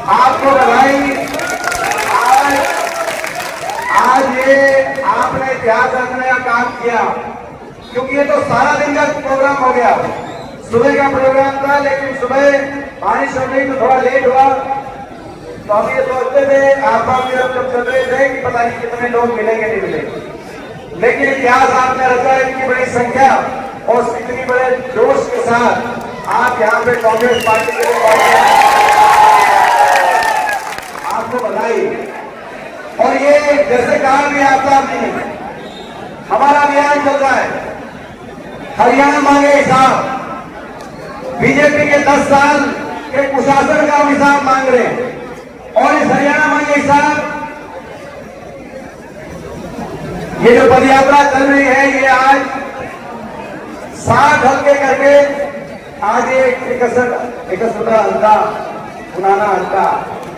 आपको बधाई। आज ये आपने इतिहास रखने का काम किया, क्योंकि ये तो सारा दिन का प्रोग्राम हो गया। सुबह का प्रोग्राम था, लेकिन सुबह बारिश हो गई तो थोड़ा लेट हुआ। तो हम ये सोचते थे, आप जब चल रहे थे कि पता नहीं कितने लोग मिलेंगे नहीं मिलेंगे, लेकिन इतिहास आपने रचा। इतनी बड़ी संख्या और इतनी बड़े जोश के साथ आप यहाँ पे कांग्रेस पार्टी के लिए पहुंचे, आपको बधाई। और ये जैसे कहा भी आता नहीं, हमारा अभियान चल रहा है हरियाणा मांगे हिसाब। बीजेपी के 10 साल के कुशासन का हिसाब मांग रहे हैं, और इस हरियाणा मांगे हिसाब, ये जो पदयात्रा चल रही है, ये आज 60 हल्के करके आज एक 61 हल्का, 59 हल्का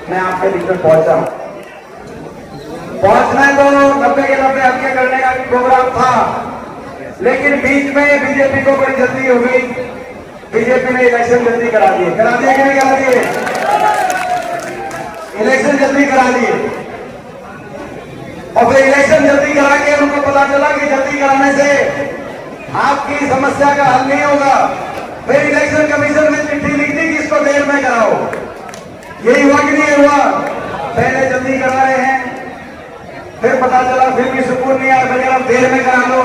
मैं आपके बीच में पहुंचा हूं। पहुंचना तो 90 के 90 हल्के करने का प्रोग्राम था, लेकिन बीच में बीजेपी को बड़ी जल्दी हो गई। बीजेपी ने इलेक्शन जल्दी करा दिए कि नहीं करा दिए? इलेक्शन जल्दी करा दिए, और फिर इलेक्शन जल्दी करा के उनको पता चला कि जल्दी कराने से आपकी समस्या का हल नहीं होगा। फिर इलेक्शन कमीशन में चिट्ठी लिख दी कि इसको देर में कराओ। यही हुआ कि नहीं हुआ? पहले जल्दी करा रहे हैं, फिर पता चला फिर भी सुकून नहीं आया, फिर आप देर में करा लो।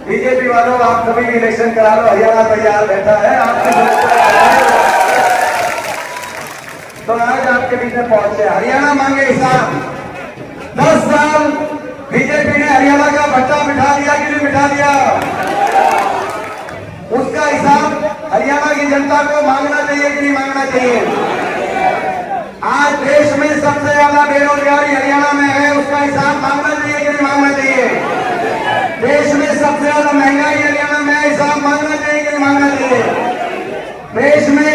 बीजेपी वालों, आप कभी भी इलेक्शन करा लो, हरियाणा तैयार बैठा है आपकी तो आज आपके बीच में पहुंचे। हरियाणा मांगे हिसाब। 10 साल बीजेपी ने हरियाणा का भट्टा बिठा दिया कि नहीं बिठा दिया? उसका हिसाब हरियाणा की जनता को मांगना चाहिए कि नहीं मांगना चाहिए? आज देश में सबसे ज्यादा बेरोजगारी हरियाणा में है, उसका हिसाब मांगना चाहिए कि नहीं मांगना चाहिए? देश में सबसे ज्यादा महंगाई हरियाणा में है, हिसाब मांगना चाहिए कि नहीं मांगना चाहिए? देश में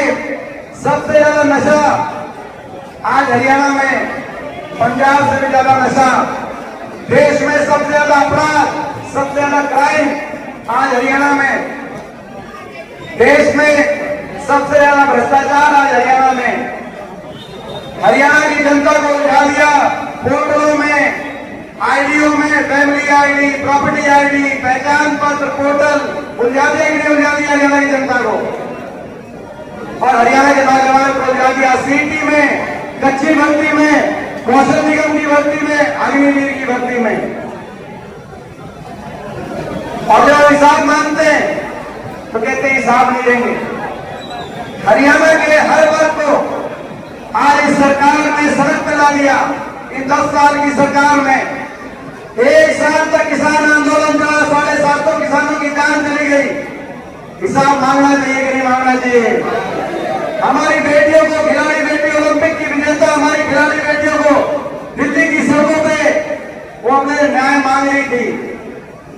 सबसे ज्यादा नशा आज हरियाणा में, पंजाब से भी ज्यादा नशा। देश में सबसे ज्यादा अपराध, सबसे ज्यादा क्राइम आज हरियाणा में। देश में सबसे ज्यादा भ्रष्टाचार आज हरियाणा में। हरियाणा की जनता को उठा दिया पोर्टलों में, आईडीओ में, फैमिली आईडी, प्रॉपर्टी आईडी, पहचान पत्र पोर्टल उलझा दिया कि नहीं उलझा दिया हरियाणा की जनता को? और हरियाणा के नौजवानों को उलझा दिया सीटी में, कच्ची भर्ती में, कौशल निगम की भर्ती में, अग्निवीर की भर्ती में। और जब हिसाब मांगते हैं तो कहते हैं हिसाब नहीं देंगे। हरियाणा के हर वर्ग को आज इस सरकार ने सड़क पे ला दिया। इन 10 साल की सरकार में 1 साल तक किसान आंदोलन चला, 750 किसानों की जान चली गई। हिसाब मांगना चाहिए कि नहीं मांगना चाहिए? हमारी बेटियों को, खिलाड़ी बेटी, ओलंपिक की विजेता हमारी खिलाड़ी बेटियों को दिल्ली की सड़कों पे वो अपने न्याय मांग रही थी।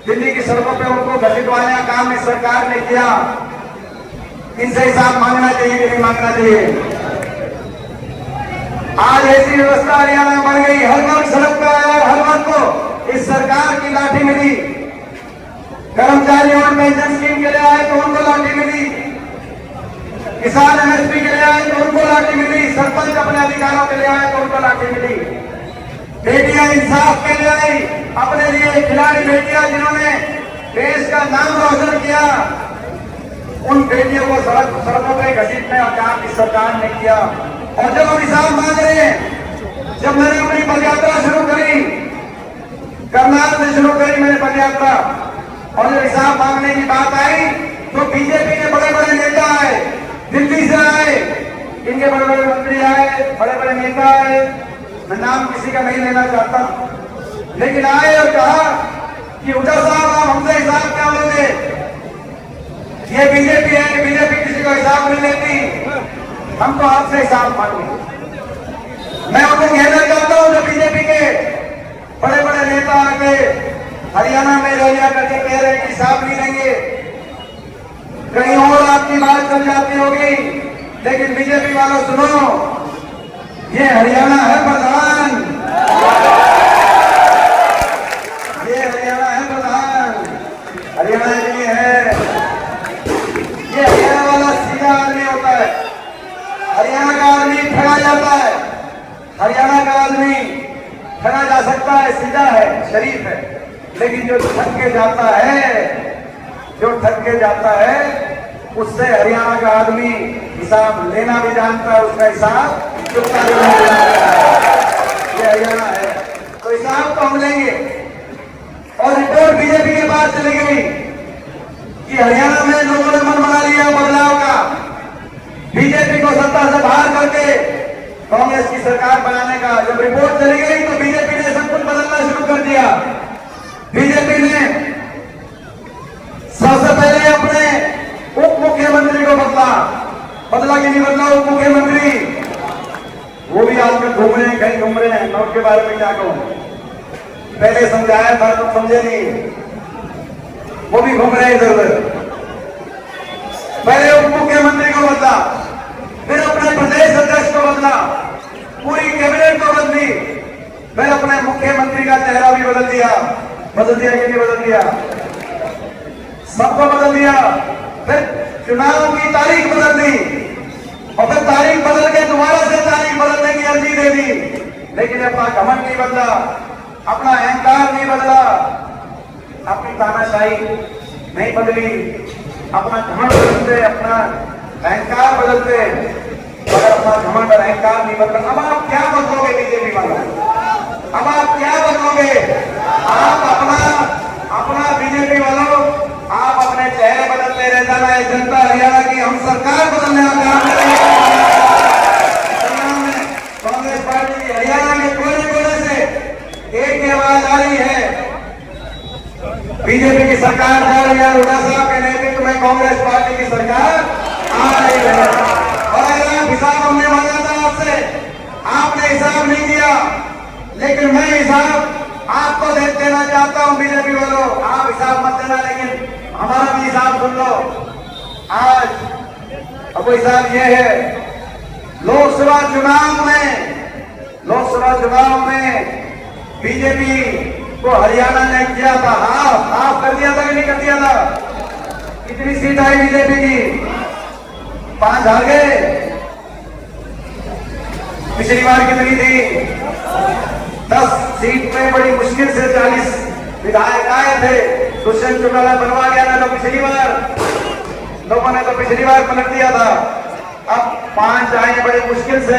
दिल्ली की सड़कों पे उनको घसीटवाने का काम इस सरकार ने किया। इनसे हिसाब मांगना चाहिए कि नहीं मांगना चाहिए? आज ऐसी व्यवस्था हरियाणा में बन गई, हर वर्ग सड़क पे आया और हर वर्ग को इस सरकार की लाठी मिली। कर्मचारी और पेंशन स्कीम के लिए आए तो उनको लाठी मिली, किसान एमएसपी के लिए आए तो उनको लाठी मिली, सरपंच अपने अधिकारों के लिए आए तो उनको लाठी मिली। बेटियां इंसाफ के लिए आई, अपने लिए खिलाड़ी बेटियां जिन्होंने देश का नाम रोशन किया, उन बेटियों को सड़कों पर घसीटने का काम इस सरकार ने किया। और जब हम हिसाब मांग रहे हैं, जब मैंने अपनी पदयात्रा शुरू करी, करनाल से शुरू करी मैंने पदयात्रा, और जब हिसाब मांगने की बात आई तो बीजेपी के बड़े बड़े नेता आए, दिल्ली से आए, इनके बड़े बड़े मंत्री आए, बड़े बड़े नेता आए, मैं नाम किसी का नहीं लेना चाहता, लेकिन आए और कहा कि उठा साहब आप हमसे हिसाब क्या लोगे? ये बीजेपी है, बीजेपी किसी को हिसाब नहीं लेती, हम तो आपसे हिसाब मांगे। मैं उनको कहना चाहता हूं जो बीजेपी के बड़े बड़े नेता आके हरियाणा में रैलियां करके कह रहे हैं कि हिसाब नहीं लेंगे, कहीं और आपकी बात चल जाती होगी, लेकिन बीजेपी वालों सुनो, ये हरियाणा है प्रधान, ये हरियाणा है प्रधान, हरियाणा के लिए है। ये हरियाणा वाला सीधा आदमी होता है, हरियाणा का आदमी ठगा जाता है, हरियाणा का आदमी ठगा जा सकता है, सीधा है, शरीफ है, लेकिन जो ठग के जाता है, जो ठग के जाता है, उससे हरियाणा का आदमी हिसाब लेना भी जानता है, उसका हिसाब चुकता भी नहीं जानता है। ये हरियाणा है, तो हिसाब तो हम लेंगे। और रिपोर्ट बीजेपी के पास चली गई कि हरियाणा में लोगों ने मन बना लिया बदलाव का, बीजेपी को सत्ता से बाहर करके कांग्रेस की सरकार बनाने का। जब रिपोर्ट चली गई तो बीजेपी ने सब कुछ बदलना शुरू कर दिया। बीजेपी ने सबसे पहले अपने उप मुख्यमंत्री को बदला कि नहीं बदला उप मुख्यमंत्री, वो भी आजकल घूम रहे हैं, कहीं घूम रहे हैं, मैं उनके बारे में क्या कहूं, पहले समझाया था तो समझे नहीं, वो भी घूम रहे हैं इधर उधर। पहले उप मुख्यमंत्री को बदला, फिर अपने प्रदेश अध्यक्ष को बदला, पूरी कैबिनेट को बदली, फिर अपने मुख्यमंत्री का चेहरा भी बदल दिया कि नहीं बदल दिया, सबको बदल दिया। फिर चुनाव की तारीख बदल दी और फिर तारीख बदल के दोबारा से तारीख बदलने की अर्जी दे दी, लेकिन अपना घमंड नहीं बदला, अपना अहंकार नहीं बदला, अपनी तानाशाही नहीं बदली, अपना घमंड बदलते, अपना अहंकार बदलते, मगर अपना घमंड और अहंकार नहीं बदला। अब आप क्या बदलोगे बीजेपी वालों, अब आप क्या बदलोगे? आप अपना बीजेपी वालों, आप अपने चेहरे बदलते रह जाना है। जनता हरियाणा की हम सरकार बदलने का काम करेंगे। कांग्रेस पार्टी हरियाणा के कोने कोने से एक आवाज आ रही है, बीजेपी की सरकार जा रही है, हुड्डा साहब के नेतृत्व में कांग्रेस पार्टी की सरकार आ रही है। और अगर हिसाब हमने मांगा था आपसे, आपने हिसाब नहीं दिया, लेकिन मैं हिसाब आपको देना चाहता हूं। बीजेपी वालों, आप हिसाब मत देना, लेकिन हमारा भी हिसाब सुन लो। आज अब हिसाब ये है, लोकसभा चुनाव में बीजेपी को हरियाणा ने किया था हाफ कर दिया था कि नहीं कर दिया था? कितनी सीट आई बीजेपी की? 5 हार गए। पिछली बार कितनी थी? 10 सीट में बड़ी मुश्किल से 40 विधायक आए थे। दुष्यंत चौटाला बनवा गया ना, तो पिछली बार लोगों ने तो पिछली बार पलट दिया था। अब 5 आए, बड़ी मुश्किल से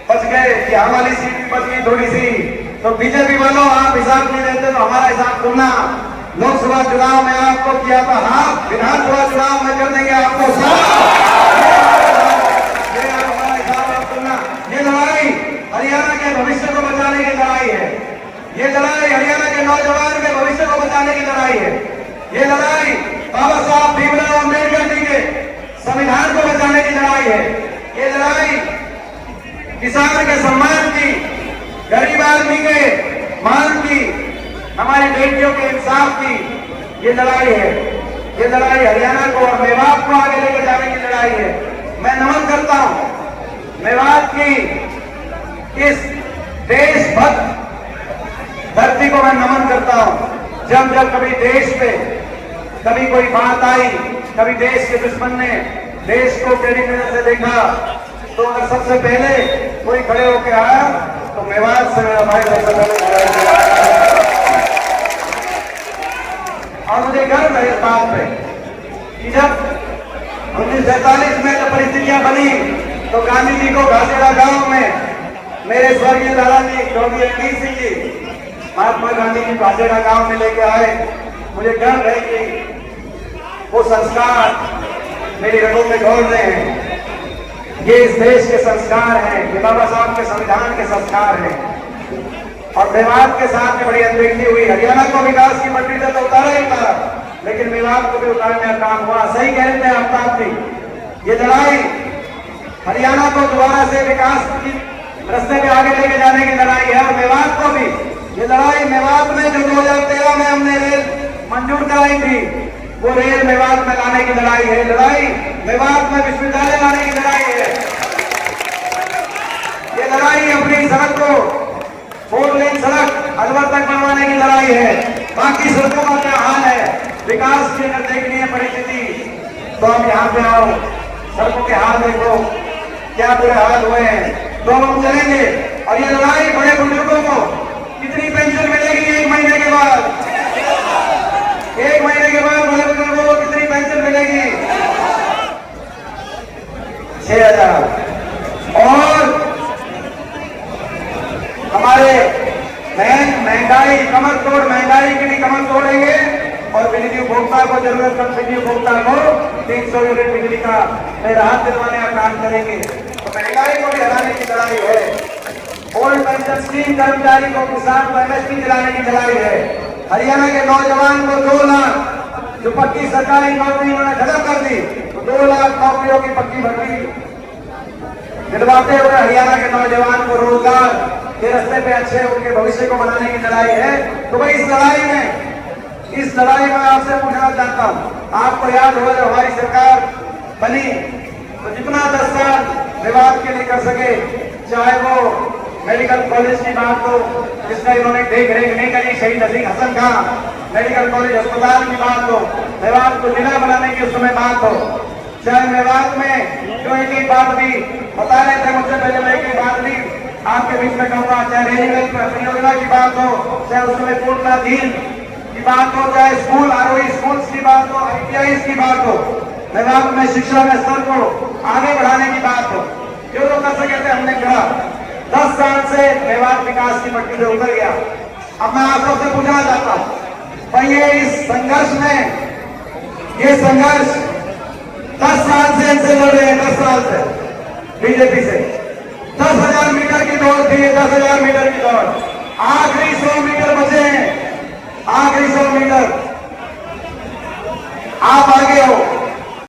बच गए। यहाँ वाली सीट भी बच गई थोड़ी सी। तो बीजेपी वालों, आप हिसाब नहीं देते तो हमारा हिसाब सुनना। लोकसभा चुनाव में आपको किया था हाफ, विधानसभा चुनाव में कर देंगे आपको साफ। हमारा हिसाब आप सुनना। ये लड़ाई हरियाणा के भविष्य को बचाने की लड़ाई है। ये लड़ाई हरियाणा के नौजवान के भविष्य को बचाने की लड़ाई है। ये लड़ाई बाबा साहब भीमराव अम्बेडकर जी के संविधान को बचाने की लड़ाई है। ये लड़ाई किसान के सम्मान की, गरीब आदमी के मान की, हमारी बेटियों के इंसाफ की ये लड़ाई है। ये लड़ाई हरियाणा को और मेवात को आगे लेकर जाने की लड़ाई है। मैं नमन करता हूं मेवात की इस देशभक्त धरती को, मैं नमन करता हूं। जब जब कभी देश पे कभी कोई बात आई, कभी देश के दुश्मन ने देश को टेढ़ी नजर से देखा, तो अगर सबसे पहले कोई खड़े होकर आया तो मेवात से मेरा भाई सबसे पहले। और मुझे गर्व है इस बात पे कि जब 1947 में जब परिस्थितियां बनी तो गांधी जी को घासेड़ा गांव में मेरे स्वर्गीय दादाजी चौधरी रणवीर सिंह जी महात्मा गांधी जी घासेड़ा गांव में लेके आए। मुझे गर्व है कि वो संस्कार मेरी रगों में दौड़ रहे हैं। ये इस देश के संस्कार हैं, ये बाबा साहब के संविधान के संस्कार हैं। और मेवात के साथ में बड़ी अनदेखी हुई। हरियाणा को विकास की पटरी से तो उतारा ही उतारा, लेकिन मेवात को भी उतारने का काम हुआ। सही कहते हैं आफ्ताब जी, ये लड़ाई हरियाणा को दोबारा से विकास की रास्ते पे आगे लेके जाने की लड़ाई है। और मेवात को भी ये लड़ाई, मेवात में जो 2013 में हमने थी, वो रेल मेवात में लाने की लड़ाई है। लड़ाई मेवात में विश्वविद्यालय लाने की लड़ाई है। ये लड़ाई अपनी सड़क को 4 लेन सड़क अलवर तक बनवाने की लड़ाई है। बाकी सड़कों का क्या हाल है, विकास की अगर देखनी है परिस्थिति तो हम यहाँ पे आओ, सड़कों के हाल देखो क्या बुरे हाल हुए हैं, तो हम चलेंगे। और ये लड़ाई बड़े बुजुर्गों को कितनी पेंशन मिलेगी 1 महीने के बाद, 1 महीने के बाद बड़े बुजुर्गों को कितनी पेंशन मिलेगी? 6,000। और हमारे महंगाई कमर तोड़, महंगाई के लिए कमर तोड़ेंगे और बिजली उपभोक्ता को जरूरतमंद बिजली उपभोक्ता को 300 यूनिट बिजली का राहत दिलवाने का काम करेंगे। तो महंगाई को भी हराने की लड़ाई है। ओल्ड पेंशन स्कीम कर्मचारी को किसान को एमएसपी दिलाने की लड़ाई है। हरियाणा के नौजवान को 2 लाख जो पक्की सरकारी नौकरी उन्होंने खत्म कर दी, तो 2 लाख नौकरियों की पक्की भर्ती दिलवाते हुए हरियाणा के नौजवान को रोजगार के रास्ते पे अच्छे उनके भविष्य को बनाने की लड़ाई है। तो भाई इस लड़ाई में आपसे पूछना चाहता हूँ, आपको याद होगा जब हमारी सरकार बनी तो जितना 10 साल विवाद के लिए कर सके, चाहे वो मेडिकल कॉलेज की बात हो जिसका इन्होंने देख रेख नहीं करी, शहीद अली हसन खां मेडिकल कॉलेज अस्पताल की बात हो, मेवात को जिला बनाने की उस समय बात हो, चाहे मेवात में जो एक बात भी बता रहे थे मुझसे पहले, मैं एक बात भी आपके बीच में कहूंगा, चाहे रेलवे परियोजना की बात हो, चाहे उसमें पूर्णाधीन की बात हो, चाहे स्कूल आरोही स्कूल की बात हो, ITI की बात हो, मेवात में शिक्षा के स्तर को आगे बढ़ाने की बात हो, जो लोग कर सके थे हमने कहा। 10 साल से मेवात विकास की पट्टी से उतर गया। अब मैं आप सबसे पूछना चाहता हूँ, भाई ये इस संघर्ष में, ये संघर्ष 10 साल से इनसे लड़ रहे हैं, 10 साल से बीजेपी से 10,000 मीटर की दौड़ थी, 10,000 मीटर की दौड़, आखिरी 100 मीटर बचे हैं, आखिरी 100 मीटर। आप आगे हो,